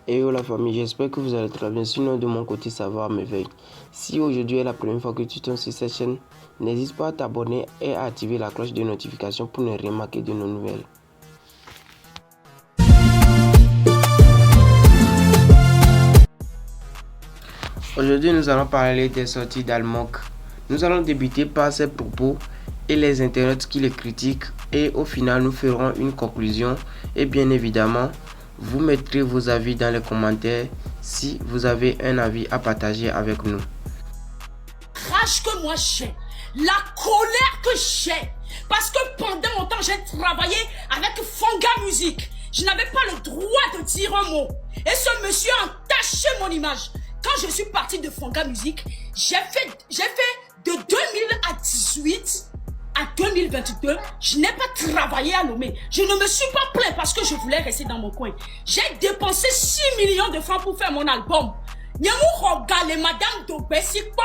Et yo la famille, j'espère que vous allez très bien. Sinon de mon côté ça va à merveille. Si aujourd'hui est la première fois que tu tombes sur cette chaîne, n'hésite pas à t'abonner et à activer la cloche de notification pour ne rien manquer de nos nouvelles. Aujourd'hui nous allons parler des sorties d'Almonk. Nous allons débuter par ses propos et les internautes qui les critiquent, et au final nous ferons une conclusion et bien évidemment vous mettrez vos avis dans les commentaires si vous avez un avis à partager avec nous. Rage que moi j'ai, la colère que j'ai, parce que pendant longtemps j'ai travaillé avec Fanga Music. Je n'avais pas le droit de dire un mot. Et ce monsieur a entaché mon image. Quand je suis partie de Fanga Music, j'ai fait de 2018 à 2022, je n'ai pas travaillé à Lomé. Je ne me suis pas plaint parce que je voulais rester dans mon coin. J'ai dépensé 6 millions de francs pour faire mon album. Nyamou regale madame Dobesiko.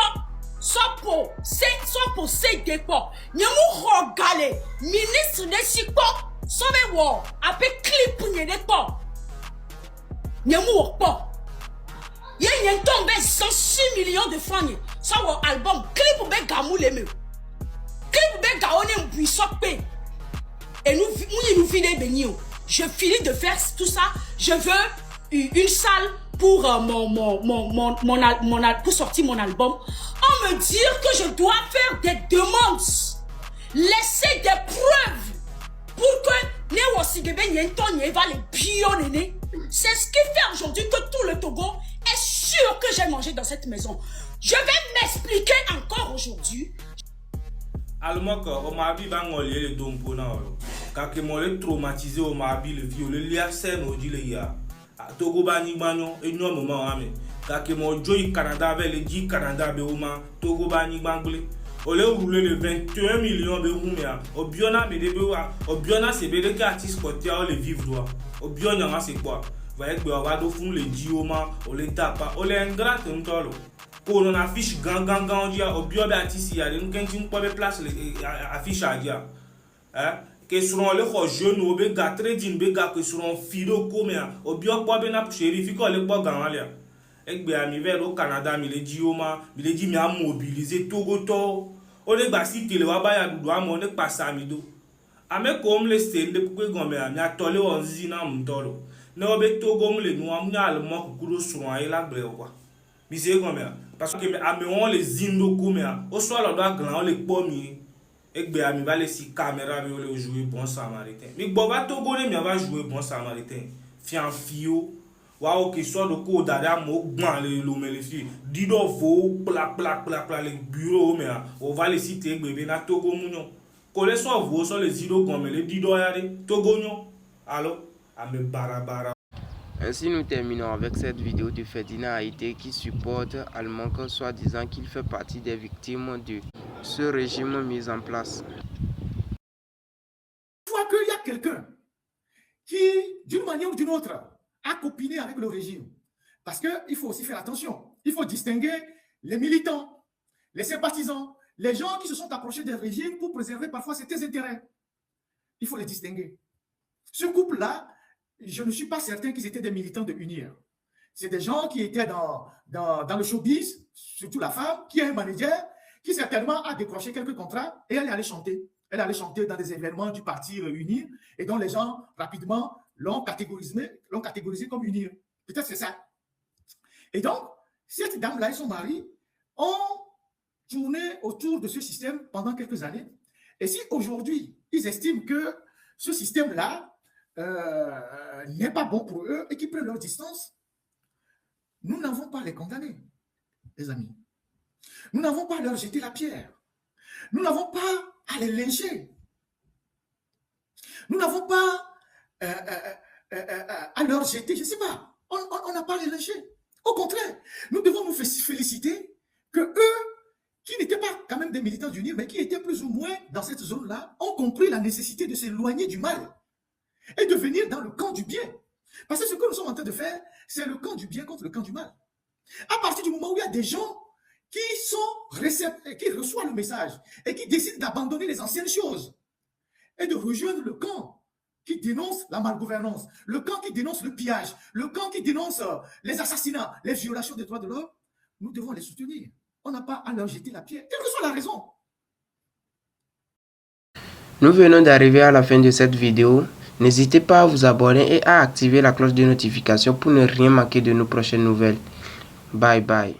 Sopo, c'est dépo. Nyamou regale ministre de Siko. Sobe wo, ape clip nye dépo. Nyamou okpo. Yen tombe 106 millions de francs. Ça wo album clip be gamou le me. Et nous filons bénis. Je finis de faire tout ça. Je veux une salle pour pour sortir mon album. On me dit que je dois faire des demandes, laisser des preuves pour que c'est ce qui fait aujourd'hui que tout le Togo est sûr que j'ai mangé dans cette maison. Je vais m'expliquer encore aujourd'hui. Almonk o mabi ba ngolé le dompo na olo ka ke mo le traumatisé o mabi le viol le lia sen o di le ya Togo ba ni gbanyo enu o mo ame ka ke mo joyi Canada avec le di Canada be o ma Togo ba ni gbangle o le roulé le 21 millions be humia o biona me de be wa o biona se be de ka artiste côté o le vivre droit o biona ma c'est quoi va être be wa do fun le di o ma o le tapa o le ingrat ntolo pour on affiche gang dia au bio bâtisse ya nous quand tu peux place affiche à dia hein que sur le jeune au be ga très din be ga que sur un fido comme au bio pas ben pour shérif ko le pas gan là et be ami vers au Canada mi le di o ma mi le di mi a mobiliser Togo to o le gba si tele wa ba ya dudu amo ne passa mi do ame comme le style de pour gombe mi a tole on zina mtolo ne o be Togo mu le nu am nya le mo ku do sur an la ble quoi bisé gombe parce que on les zindo comme au soit le doit grand les pommiers et que ami va les si caméra mais on jouer bon samaritain mais bon va Togo mais va jouer bon samaritain fian fio wa o que soit le ko dada mo gban le lomé les filles dido vo pla les bureaux mais on va les citer bébé na Togo munyo ko les soit vo so les zido comme les dido ya de Togo nyo alors à me barabara. Ainsi nous terminons avec cette vidéo de Ferdinand Haïté qui supporte Almonk, soi-disant qu'il fait partie des victimes de ce régime mis en place. Une fois qu'il y a quelqu'un qui, d'une manière ou d'une autre, a copiné avec le régime, parce qu'il faut aussi faire attention, il faut distinguer les militants, les sympathisants, les gens qui se sont approchés des régimes pour préserver parfois certains intérêts. Il faut les distinguer. Ce couple-là, je ne suis pas certain qu'ils étaient des militants de UNIR. C'est des gens qui étaient dans le showbiz, surtout la femme, qui est un manager, qui certainement a décroché quelques contrats et elle est allée chanter. Elle est allée chanter dans des événements du parti UNIR et dont les gens, rapidement, l'ont catégorisé comme UNIR. Peut-être c'est ça. Et donc, cette dame-là et son mari ont tourné autour de ce système pendant quelques années. Et si aujourd'hui, ils estiment que ce système-là n'est pas bon pour eux et qui prennent leur distance, nous n'avons pas à les condamner, les amis. Nous n'avons pas à leur jeter la pierre. Nous n'avons pas à les lyncher. Nous n'avons pas à leur jeter, je ne sais pas, on n'a pas à les lyncher. Au contraire, nous devons nous féliciter que eux, qui n'étaient pas quand même des militants d'UNIR, mais qui étaient plus ou moins dans cette zone-là, ont compris la nécessité de s'éloigner du mal et de venir dans le camp du bien. Parce que ce que nous sommes en train de faire, c'est le camp du bien contre le camp du mal. À partir du moment où il y a des gens qui reçoivent le message et qui décident d'abandonner les anciennes choses et de rejoindre le camp qui dénonce la malgouvernance, le camp qui dénonce le pillage, le camp qui dénonce les assassinats, les violations des droits de l'homme, nous devons les soutenir. On n'a pas à leur jeter la pierre, quelle que soit la raison. Nous venons d'arriver à la fin de cette vidéo. N'hésitez pas à vous abonner et à activer la cloche de notification pour ne rien manquer de nos prochaines nouvelles. Bye bye.